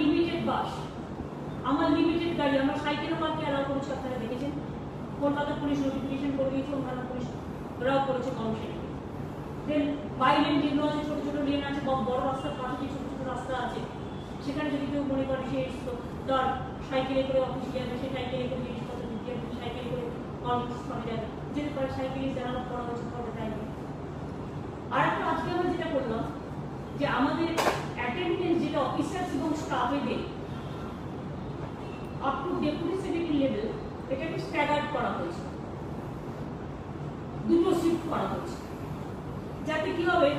Limited বাস, আমার limited গাড়ি, আমার সাইকেলও কালকে অ্যালাউ করেছে, আপনারা দেখেছেন। কলকাতা পুলিশ নোটিফিকেশন করে দিয়েছে, অন্যান্য পুলিশ ওরাও করেছে কমিশনে। দেন বাই লেন যেগুলো আছে, ছোটো ছোটো লেন আছে, বড় রাস্তার পাশে যে ছোটো ছোটো রাস্তা আছে, সেখানে যদি কেউ মনে করে সে তার সাইকেলে করে অফিসে যাবে, সে সাইকেলে করে জিনিসপত্র দিতে যাবে, সাইকেলে করে কর্মস্থলে যাবে, যেতে পারে সাইকেলে জানানো করা হয়েছে ফর দ্য টাইমে। আর একটা আজকে আমরা যেটা করলাম যে আমাদের অ্যাটেন্ডেন্স যেটা অফিসার্স এবং স্টাফেদের up to deputy secretary level, এটাকে স্ট্যাগার্ড করা হয়েছে, দুটো শিফট করা হয়েছে, যাতে কি হবে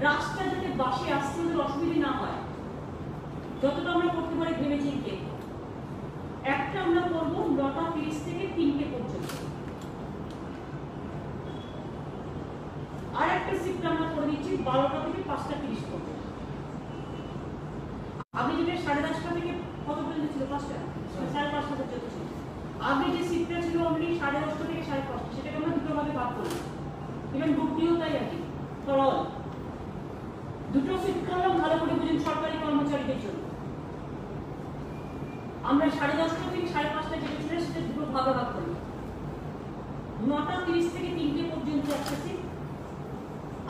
রাস্তা যাতে বাসে আসতে ওদের অসুবিধা না হয়। যতটা আমরা করতে পারি ভেবেছি, একটা আমরা করবো 9:30 থেকে 3টে পর্যন্ত, আর একটা শিফট আমরা করে দিচ্ছি 12টা থেকে 5:30 পর্যন্ত। আগে যেটা 10:30 থেকে কত পর্যন্ত ছিল, 5টা 5:30 পর্যন্ত ছিল। আগে যে শিফটটা ছিল অনলি 10:30 থেকে 5:30, সেটাকে আমরা দুটো ভাগে ভাগ করলাম। ইভেন গ্রুপটিও তাই আর কি, ফর অল দুটো শিফট করলাম। ভালো করে বুঝুন, সরকারি কর্মচারীদের জন্য আমরা 10:30 থেকে 5:30 যেটা ছিল সেটা দুটো ভাগে ভাগ করলাম। 9:30 থেকে 3টে পর্যন্ত একটা শিফট,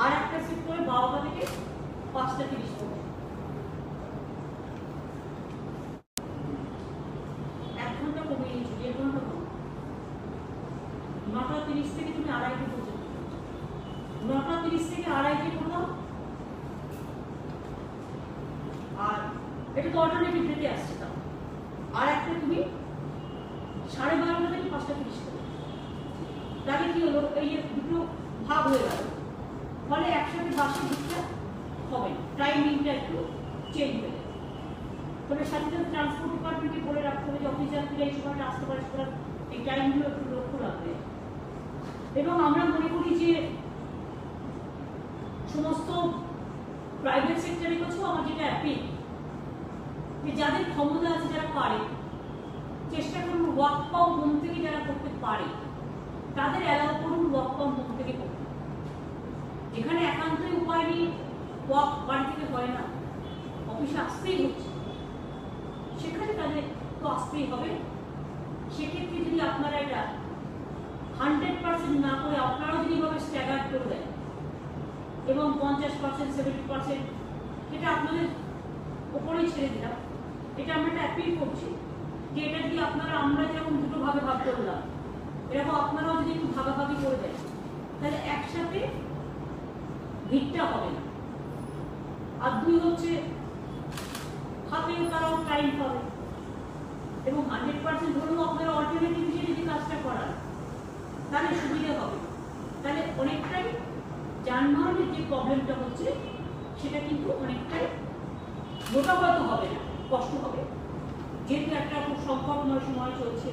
আর একটা শিফট করে 12টা থেকে 5:30 পর্যন্ত। 1 ঘন্টা কমিয়ে নিয়েছি, 1.5 ঘন্টা কম। 9:30 থেকে তুমি 2:30 পর্যন্ত, 9:30 থেকে 2:30 করলাম। আর এটা তো অল্টারনেটিভ ডেটে আসছে, তা আর একটা তুমি 12:30 থেকে 5:30 করো। তাহলে কি হলো, এই দুটো ভাগ হয়ে গেল, ফলে একসাথে বাসে দিকটা হবে, টাইমিংটা একটু চেঞ্জ হয়ে যাবে। তবে সাথে সাথে ট্রান্সপোর্ট ডিপার্টমেন্টকে বলে রাখতে হবে যে অফিসারগুলো এই সময়টা আসতে পারে, সুতরাং এই টাইমগুলো একটু লক্ষ্য রাখবে। এবং আমরা মনে করি যে সমস্ত প্রাইভেট সেক্টরের কাছেও আমার যেটা অ্যাপিল, যে যাদের ক্ষমতা আছে, যারা পারে, চেষ্টা করুন ওয়ার্ক ফ্রম হোম থেকে যারা করতে পারে তাদের অ্যালাউ করুন ওয়ার্ক ফ্রম হোম থেকে করতে। যেখানে একান্তই উপায় নেই, ওয়ার্ক বাড়ি থেকে হয় না, অফিসে আসতেই হচ্ছে, সেখানে তাদের তো আসতেই হবে। সেক্ষেত্রে যদি আপনারা এটা 100% না করে আপনারাও যদি এভাবে স্ট্যাগার্ড করে দেন এবং 50%, 70%, এটা আপনাদের উপরেই ছেড়ে দিলাম। এটা আমরা একটা অ্যাপিল করছি যে এটা যদি আপনারা, আমরা যেমন দুটো ভাগে ভাগ করলাম, এরকম আপনারাও যদি একটু ভাগাভাগি করে দেন, তাহলে একসাথে ভিড়টা হবে না। আর 2 হচ্ছে হাতেও তারাও টাইম পাবে, এবং 100% হলেও আপনারা অল্টারনেটিভ হিসেবে যদি কাজটা করান তাহলে সুবিধা হবে। তাহলে অনেকটাই যানবাহনের যে প্রবলেমটা হচ্ছে সেটা কিন্তু অনেকটাই মোটামুটি হবে না, কষ্ট হবে, যেহেতু একটা খুব সংকটময় সময় চলছে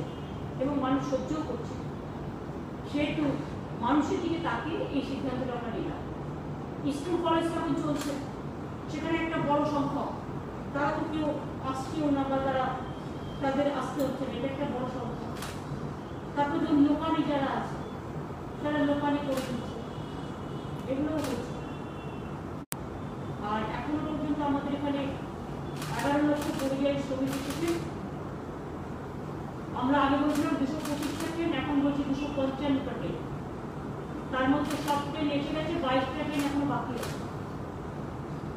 এবং মানুষ সহ্যও করছে, সেহেতু মানুষের দিকে তাকিয়ে এই সিদ্ধান্তটা আমরা নিলাম। স্কুল কলেজ যখন চলছে সেখানে একটা বড় সংখ্যক, তারা তো কেউ আসছেও না বা তাদের আসতে হচ্ছে না, এটা একটা বড় সংখ্যা। তারপর যে লোকালি যারা আছে তারা লোকালি করে দিচ্ছে, এগুলোও হচ্ছে। আর এখনো পর্যন্ত আমাদের এখানে 11 লক্ষ পরিযায়ী শ্রমিক এসেছে। আমরা আগে বলছিলাম 225টা ট্রেন, এখন বলছি 255টা ট্রেন। তার মধ্যে সব ট্রেন এসে গেছে, 22টা ট্রেন এখনো বাকি আছে।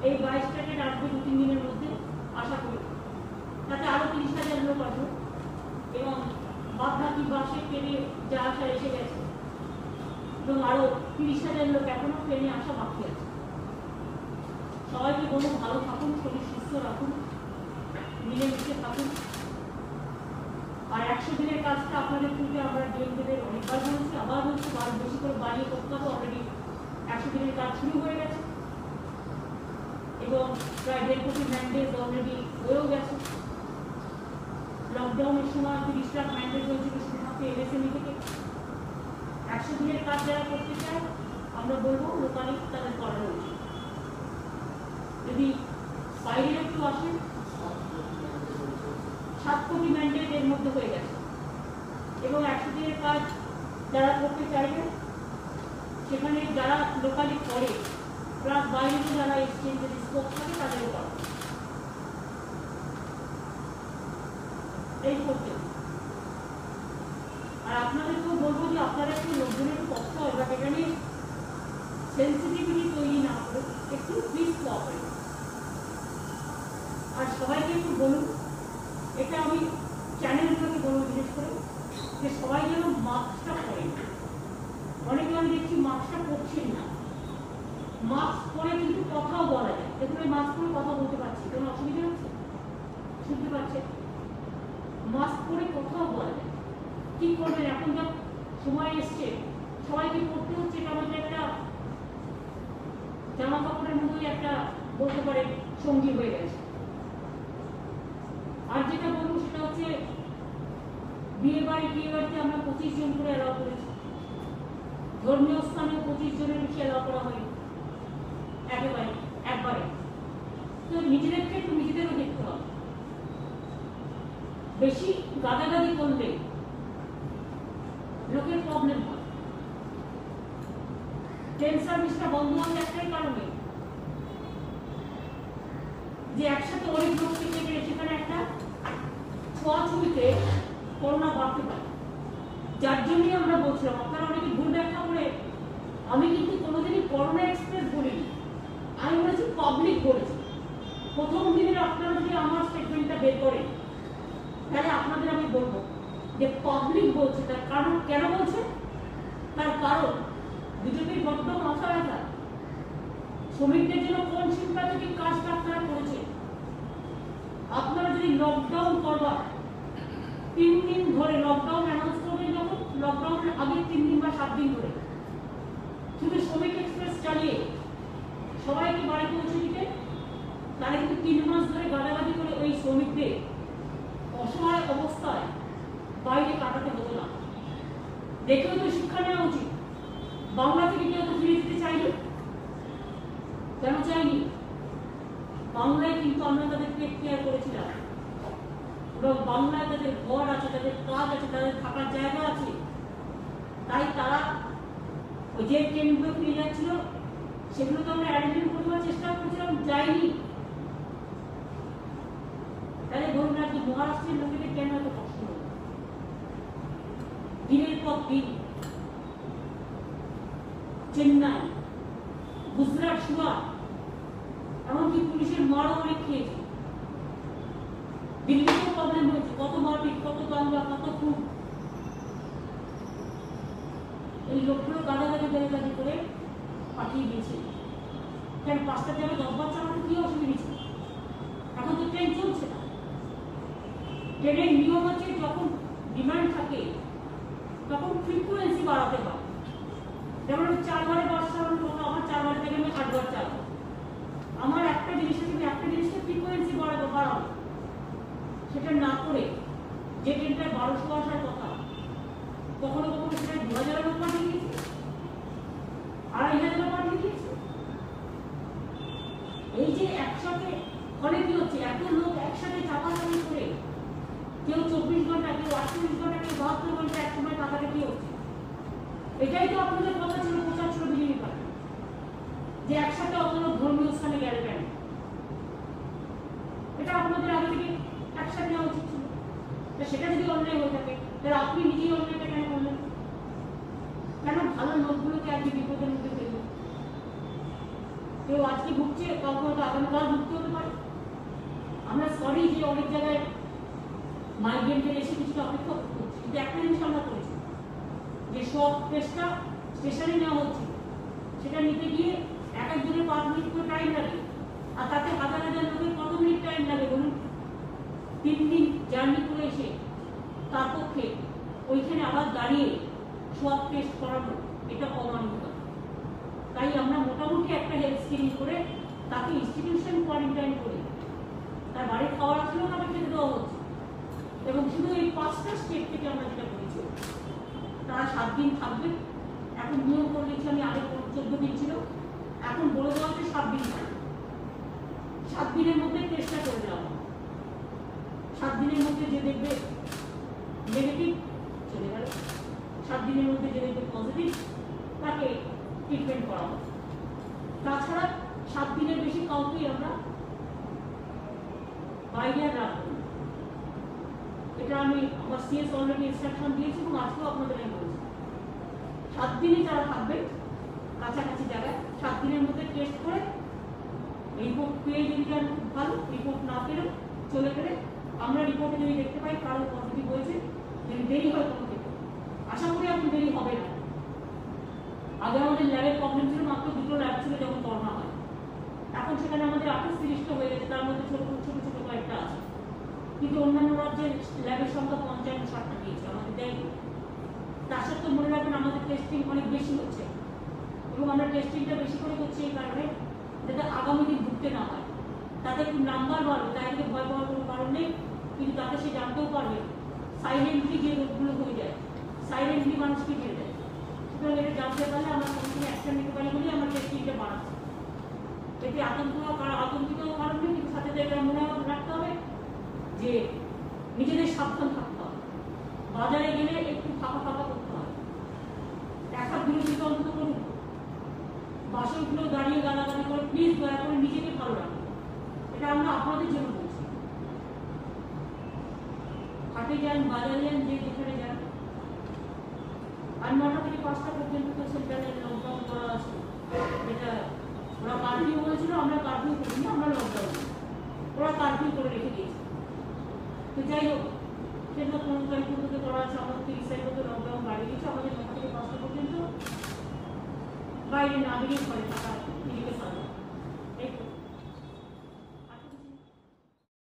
এই 22টা ট্রেন আসবে 2-3 দিনের মধ্যে আশা করি। তাতে আরো 30,000 লোক আসবে এবং বাদবাকি বাসে ট্রেনে যা আসা এসে গেছে, এবং আরো 30,000 লোক এখনো ট্রেনে আসা বাকি আছে। সবাইকে বলবো ভালো থাকুন, শরীর সুস্থ রাখুন, মিলেমিশে থাকুন। আর 100 দিনের কাজটা আপনাদের কিন্তু আমরা ডিএমদের অনেকবার বলছি, আবার বলছি, বেশি করে বাড়িয়ে করতে হবে। অলরেডি 100 দিনের কাজ শুরু হয়ে গেছে এবং প্রায় 1.5 কোটি ম্যান্ডেট অলরেডি হয়েও গেছে। লকডাউনের সময় 30 লাখ ম্যান্ডেট হয়েছিল শুধুমাত্র এমএসএমই থেকে। 100 দিনের কাজ যারা করতে চায় আমরা বলবো লোকালি তাদের করা উচিত। যদি বাইরে একটু আসেন, 7 কোটি ম্যান্ডেট এর মধ্যে হয়ে গেছে এবং 100 দিনের কাজ যারা করতে চাইবে সেখানে যারা লোকালি করে প্লাস বাইরে যারা এক্সচেঞ্জের স্কোপ থাকে তাদেরও করা। সেটাই করতে। আর আপনাদেরকেও বলবো যে আপনারা একটু লোকজনের একটু কষ্ট হয়, বাট এখানে সেন্সিটিভিটি তৈরি না করে একটু প্লিজ কোঅপারেট। আর সবাইকে একটু বলুন, এটা আমি চ্যানেলগুলোকে বলবো বিশেষ করে, যে সবাই যেন মাস্কটা পরেন। অনেকে আমি দেখছি মাস্কটা পরছেন না। মাস্ক পরে কিন্তু কথাও বলা যায়। দেখুন আমি মাস্ক পরে কথা বলতে পারছি, কোনো অসুবিধা হচ্ছে? শুনতে পাচ্ছেন? মাস্ক পরে কথাও বলা যায়। কি করবেন? এখন যা সময় এসছে সবাইকে পড়তে হচ্ছে, এটা আমাদের একটা জামা কাপড়ের মতোই একটা বলতে পারে সঙ্গী হয়ে গেছে। আর যেটা বলবো সেটা হচ্ছে বিয়ে বাড়িতে আমরা 25 জন করে অ্যালাউ করেছি। ধর্মীয় স্থানে 25 জনের বেশি অ্যালাউ করা হয়নি একবারে। তো নিজেদেরকে একটু নিজেদেরও দেখতে হবে। বেশি গাদাগাদি করলে লোকের প্রবলেম হয়। ট্রেন সার্ভিসটা বন্ধ হওয়ার একটাই কারণে, যে একসাথে অনেক লোক থেকে গেলে সেখানে একটা ছোঁয়াছুঁইতে করোনা বাড়তে পারে। যার জন্যই আমরা বলছিলাম, আপনারা অনেকে ভুল ব্যাখ্যা করে, আমি কিন্তু কোনোদিনই করোনা এক্সপ্রেস বলিনি, আমি বলেছি পাবলিক বলেছি। প্রথম দিনের আপনারা যদি আমার স্টেটমেন্টটা বের করেন তাহলে আপনাদের আমি বলবো যে পাবলিক বলছে। তার কারণ কেন বলছে? তার কারণ বিজেপির বড্ড মাথা ব্যথা। শ্রমিকদের জন্য কোন সিম্প্যাথেটিক কাজটা আপনারা করেছে? আপনারা যদি লকডাউন করবার 3 দিন ধরে, লকডাউন অ্যানাউন্স করবেন যখন, লকডাউনের আগে 3 দিন বা 7 দিন ধরে শুধু শ্রমিক এক্সপ্রেস চালিয়ে সবাইকে বাড়ি পৌঁছে দিতে, তারা কিন্তু 3 মাস ধরে গাদাগাদি করে ওই শ্রমিকদের অসহায় অবস্থায় বাইরে কাটাতে হতো না। দেখেও তো শিক্ষা নেওয়া উচিত। বাংলা থেকে কেউ তো ফিরে যেতে চাইনি, কেন চাইনি? বাংলায় কিন্তু আমরা তাদের টেক কেয়ার করেছিলাম, এবং বাংলায় তাদের ঘর আছে, তাদের কাজ আছে, তাদের থাকার জায়গা আছে। তাই তারা ওই যে ট্রেনগুলো ফিরে যাচ্ছিল সেগুলো তো আমরা অ্যারেঞ্জমেন্ট করবার চেষ্টা করেছিলাম, যাইনি। তাহলে ধরুন আর কি মহারাষ্ট্রের লোকেদের কেন এত কষ্ট হলো? দিনের পর দিন চেন্নাই, গুজরাট, সুরাট, এমনকি পুলিশের মারও অনেক খেয়েছে। দিল্লিতেও প্রবলেম হয়েছে, কত মারপিট, কত দাঙ্গা, কত খুন। এই লোকগুলো গাদাগাদি করে পাঠিয়ে দিয়েছে। কেন 5টার জায়গায় 10 বার চালাতে কি অসুবিধা ছিল? এখন তো ট্রেন চলছে না। ট্রেনের নিয়ম হচ্ছে যখন ডিমান্ড থাকে তখন ফ্রিকুয়েন্সি বাড়াতে হয়। যেমন আমি 4 বারে বাস চালানো, আমার 4 বারের থেকে আমি 8 বার চালাবো। আমার একটা জিনিসের থেকে একটা জিনিসকে ফ্রিকুয়েন্সি বাড়াবো। সেটা না করে যে ট্রেনটা 1200 আসার কথা, কখনো কখনো সেটা 2000 লোক পাঠিয়ে দিয়েছে, 2500 লোক পাঠিয়ে দিয়েছে। এই যে একসাথে ফলে কি হচ্ছে? এত লোক একসাথে চাপাচাপি করে, কেউ 24 ঘন্টা, কেউ 48 ঘন্টা, কেউ 72 ঘন্টা একসময় টাকাটা কি হচ্ছে? এটাই তো আপনাদের কথা ছিল, প্রচার ছিল বিজেপি পার্টি, যে একসাথে অত লোক ধর্মীয় স্থানে গেলে কেন? এটা আপনাদের আগে থেকে অ্যাকশন নেওয়া উচিত ছিল। সেটা যদি অন্যায় হয়ে থাকে তাহলে আপনি নিজেই অন্যায়টা কেন করলেন? কেন ভালো লোকগুলোকে আজকে বিপদের মধ্যে ফেললেন? কেউ আজকে ভুগছে, কাউকে হয়তো আগামীকাল ভুগতে হতে পারে। আমরা সরি যে অনেক জায়গায় মাইগ্রেন্টের এসে কিছুটা অপেক্ষা করছি, কিন্তু একটা জিনিস আমরা করেছি, যে সব টেস্টটা স্টেশনে নেওয়া হচ্ছে, সেটা নিতে গিয়ে এক একজনের 5 মিনিট করে টাইম লাগে। আর তাতে হাজার হাজার লোকের কত মিনিট টাইম লাগে বলুন? 3 দিন জার্নি করে এসে তার পক্ষে ওইখানে আবার দাঁড়িয়ে সব টেস্ট করানো, এটা অমানবিক। তাই আমরা মোটামুটি একটা হেলথ স্ক্রিনিং করে তাকে ইনস্টিটিউশন কোয়ারেন্টাইন করে তার বাড়ির খাওয়া ছিল না খেতে দেওয়া হচ্ছে। এবং শুধু এই 5টা স্টেট থেকে আমরা যেটা করেছি, তারা 7 দিন থাকবে। এখন নিয়ম করে দিচ্ছি, আমি আগে 14 দিন ছিল, এখন বলে দেওয়া হচ্ছে 7 দিন থাকবে। 7 দিনের মধ্যে টেস্টটা করে দেওয়া হবে। 7 দিনের মধ্যে যে দেখবে নেগেটিভ চলে গেল, 7 দিনের মধ্যে যে দেখবে পজিটিভ তাকে ট্রিটমেন্ট করা হবে। তাছাড়া 7 দিনের বেশি কাউকেই আমরা বাইরে আর রাখবো না। এটা আমি আমার সিএস অলরেডি ইনস্ট্রাকশন দিয়েছি এবং আজকেও আপনাদের আমি বলছি 7 দিনে যারা থাকবে কাছাকাছি জায়গায় 7 দিনের মধ্যে টেস্ট করে রিপোর্ট পেয়ে যদি যান খুব ভালো, রিপোর্ট না পেলেও চলে গেলে আমরা রিপোর্টে যদি দেখতে পাই কারো পজিটিভ হয়েছে, যদি দেরি হয় কোনো ক্ষেত্রে, আশা করি এখন দেরি হবে না। আগে আমাদের ল্যাবের প্রবলেম ছিল, মাত্র 2টো ল্যাব ছিল যখন করোনা হয়, এখন সেখানে আমাদের 28-30টা হয়ে গেছে, তার মধ্যে ছোট ছোট ছোট কয়েকটা আছে, কিন্তু অন্যান্য রাজ্যের ল্যাবের সংখ্যা 55-60টা দিয়েছে, আমাদের দেয়নি। তার সত্ত্বেও মনে রাখবেন আমাদের টেস্টিং অনেক বেশি হচ্ছে এবং আমরা টেস্টিংটা বেশি করে করছি এই কারণে যাতে আগামী দিন ভুগতে না হয়। তাদের একটু নাম্বার বাড়বে, তাই থেকে ভয় পাওয়ার কোনো কারণ নেই, কিন্তু তাতে সে জানতেও পারবে সাইলেন্টলি যে রোগগুলো হয়ে যায়, সাইলেন্টলি মানুষকে ঘিরে দেয়। সুতরাং এটা জানতে পারলে আমরা কোনো কোনো অ্যাকশন নিতে পারি বলেই আমরা টেস্টিংটা বাড়াচ্ছি। এতে আতঙ্কিত কারণ নেই, কিন্তু সাথে এটা মনে রাখতে হবে যে নিজেদের সাবধান থাকতে হবে। বাজারে গেলে একটু ফাঁকা ফাঁকা করতে হবে, একটা বিরোধিতা অন্তত করুন, বাসনগুলো দাঁড়িয়ে গালাগালি করে প্লিজ দয়া করে নিজেকে ভালো রাখুন, এটা আমরা আপনাদের জন্য বলছি। হাটে যান, বাজারে যান, যে যেখানে যান, আর 9টা থেকে 5টা পর্যন্ত তো সেন্ট্রালে লকডাউন করা আছে, যেটা ওরা কারফিউ বলেছিল, আমরা কারফিউ করিনি, আমরা লকডাউন, ওরা কারফিউ করে রেখে দিয়েছে। তো যাই হোক, সেটা 15 তারিখ পর্যন্ত করা আছে, আমাদের 30 তারিখ পর্যন্ত লকডাউন বাড়িয়ে দিয়েছে, আমাদের 9টা থেকে 5টা পর্যন্ত বাইরে না বেরিয়ে ঘরে থাকা নিজেকে সাজা।